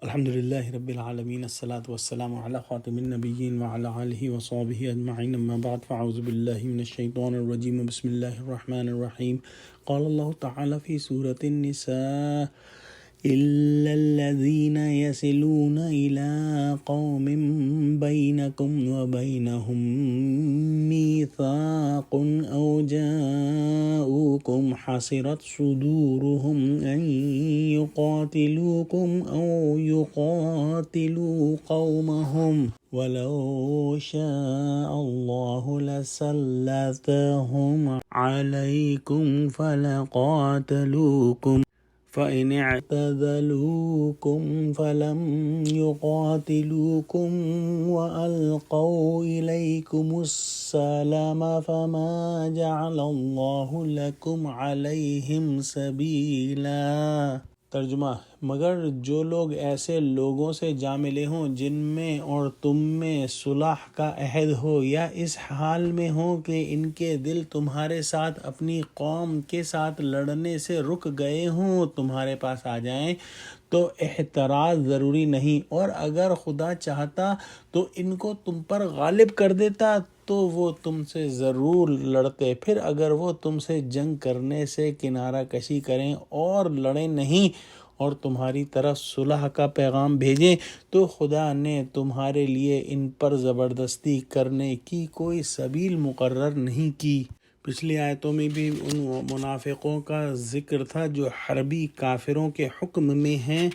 الحمد للہ رب العالمین الصلاۃ والسلام علی خاتم النبیین وعلی آلہ وصحبہ اجمعین اما بعد فاعوذ باللہ من الشیطان الرجیم بسم اللہ الرحمن الرحیم قال اللہ تعالی فی سورۃ النساء إلا الذين يصلون إلى قوم بينكم وبينهم ميثاق أو جاءوكم حصرت صدورهم أن يقاتلوكم أو يقاتلوا قومهم ولو شاء الله لسلطهم عليكم فلقاتلوكم فإن اعتزلوكم فلم يقاتلوكم وألقوا إليكم السلام فما جعل الله لكم عليهم سبيلا۔ ترجمہ: مگر جو لوگ ایسے لوگوں سے جا ملے ہوں جن میں اور تم میں صلح کا عہد ہو، یا اس حال میں ہوں کہ ان کے دل تمہارے ساتھ اپنی قوم کے ساتھ لڑنے سے رک گئے ہوں، تمہارے پاس آ جائیں تو احتراز ضروری نہیں، اور اگر خدا چاہتا تو ان کو تم پر غالب کر دیتا تو وہ تم سے ضرور لڑتے، پھر اگر وہ تم سے جنگ کرنے سے کنارہ کشی کریں اور لڑیں نہیں اور تمہاری طرف صلح کا پیغام بھیجیں تو خدا نے تمہارے لیے ان پر زبردستی کرنے کی کوئی سبیل مقرر نہیں کی۔ پچھلی آیتوں میں بھی ان منافقوں کا ذکر تھا جو حربی کافروں کے حکم میں ہیں،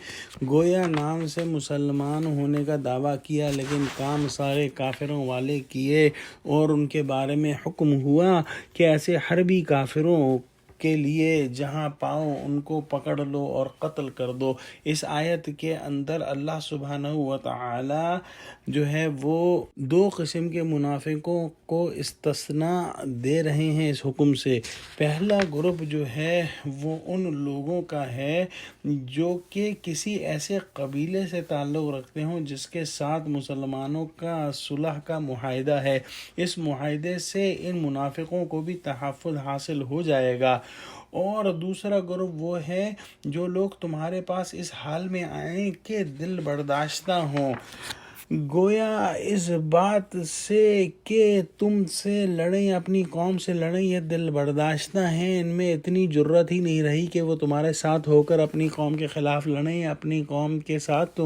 گویا نام سے مسلمان ہونے کا دعویٰ کیا لیکن کام سارے کافروں والے کیے، اور ان کے بارے میں حکم ہوا کہ ایسے حربی کافروں کے لیے جہاں پاؤ ان کو پکڑ لو اور قتل کر دو۔ اس آیت کے اندر اللہ سبحانہ و تعالی جو ہے وہ دو قسم کے منافقوں کو استثناء دے رہے ہیں اس حکم سے۔ پہلا گروپ جو ہے وہ ان لوگوں کا ہے جو کہ کسی ایسے قبیلے سے تعلق رکھتے ہوں جس کے ساتھ مسلمانوں کا صلح کا معاہدہ ہے، اس معاہدے سے ان منافقوں کو بھی تحفظ حاصل ہو جائے گا۔ اور دوسرا گروپ وہ ہے جو لوگ تمہارے پاس اس حال میں آئیں کہ دل برداشتہ ہوں، گویا اس بات سے کہ تم سے لڑیں، اپنی قوم سے لڑیں، یہ دل برداشتہ ہیں، ان میں اتنی جرت ہی نہیں رہی کہ وہ تمہارے ساتھ ہو کر اپنی قوم کے خلاف لڑیں یا اپنی قوم کے ساتھ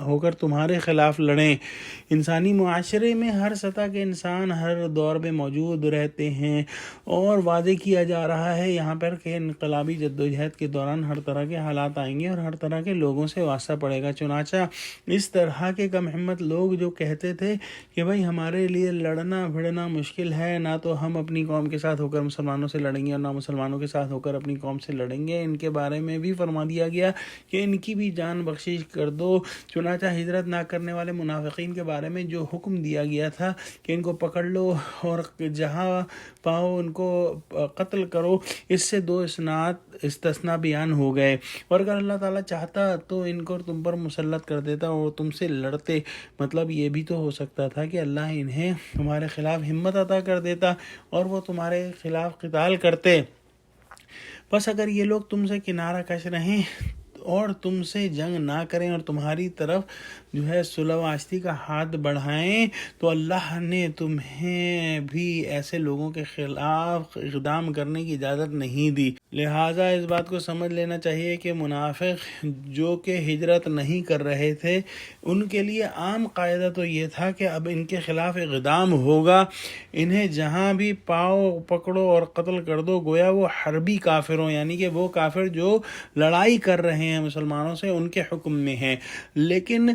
ہو کر تمہارے خلاف لڑیں۔ انسانی معاشرے میں ہر سطح کے انسان ہر دور میں موجود رہتے ہیں، اور واضح کیا جا رہا ہے یہاں پر کہ انقلابی جدوجہد کے دوران ہر طرح کے حالات آئیں گے اور ہر طرح کے لوگوں سے واسطہ پڑے گا۔ چنانچہ اس طرح کے کم ہمت لوگ جو کہتے تھے کہ بھائی ہمارے لیے لڑنا بھڑنا مشکل ہے، نہ تو ہم اپنی قوم کے ساتھ ہو کر مسلمانوں سے لڑیں گے اور نہ مسلمانوں کے ساتھ ہو کر اپنی قوم سے لڑیں گے، ان کے بارے میں بھی فرما دیا گیا کہ ان کی بھی جان بخشش کر دو۔ چنانچہ ہجرت نہ کرنے والے منافقین کے بارے میں جو حکم دیا گیا تھا کہ ان کو پکڑ لو اور جہاں پاؤ ان کو قتل کرو، اس سے دو استثناء بیان ہو گئے، اور اگر اللہ تعالیٰ چاہتا تو ان کو تم پر مسلط کر دیتا اور تم سے لڑتے۔ مطلب یہ بھی تو ہو سکتا تھا کہ اللہ انہیں تمہارے خلاف ہمت عطا کر دیتا اور وہ تمہارے خلاف قتال کرتے۔ بس اگر یہ لوگ تم سے کنارہ کش رہیں اور تم سے جنگ نہ کریں اور تمہاری طرف جو ہے صلح و آشتی کا ہاتھ بڑھائیں تو اللہ نے تمہیں بھی ایسے لوگوں کے خلاف اقدام کرنے کی اجازت نہیں دی۔ لہٰذا اس بات کو سمجھ لینا چاہیے کہ منافق جو کہ ہجرت نہیں کر رہے تھے ان کے لیے عام قاعدہ تو یہ تھا کہ اب ان کے خلاف اقدام ہوگا، انہیں جہاں بھی پاؤ پکڑو اور قتل کر دو، گویا وہ حربی کافروں یعنی کہ وہ کافر جو لڑائی کر رہے ہیں مسلمانوں سے ان کے حکم میں ہیں۔ لیکن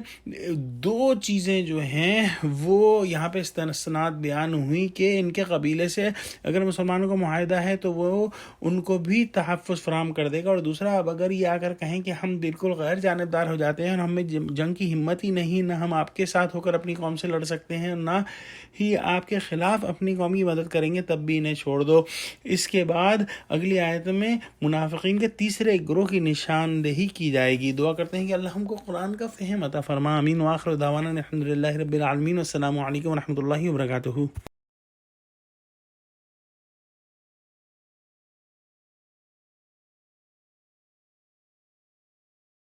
دو چیزیں جو ہیں وہ یہاں پہ استثناء بیان ہوئی کہ ان کے قبیلے سے اگر مسلمانوں کا معاہدہ ہے تو وہ ان کو بھی تحفظ فراہم کر دے گا، اور دوسرا اب اگر یہ آ کر کہیں کہ ہم بالکل غیر جانبدار ہو جاتے ہیں اور ہمیں جنگ کی ہمت ہی نہیں، نہ ہم آپ کے ساتھ ہو کر اپنی قوم سے لڑ سکتے ہیں نہ ہی آپ کے خلاف اپنی قوم کی مدد کریں گے، تب بھی انہیں چھوڑ دو۔ اس کے بعد اگلی آیت میں منافقین کے تیسرے گروہ کی نشاندہی کی جائے گی۔ دعا کرتے ہیں کہ اللہ ہم کو قرآن کا فہم عطا فرما، آمین۔ وآخر دعوانا الحمد للہ رب العالمین، والسلام علیکم ورحمۃ اللہ وبرکاتہ۔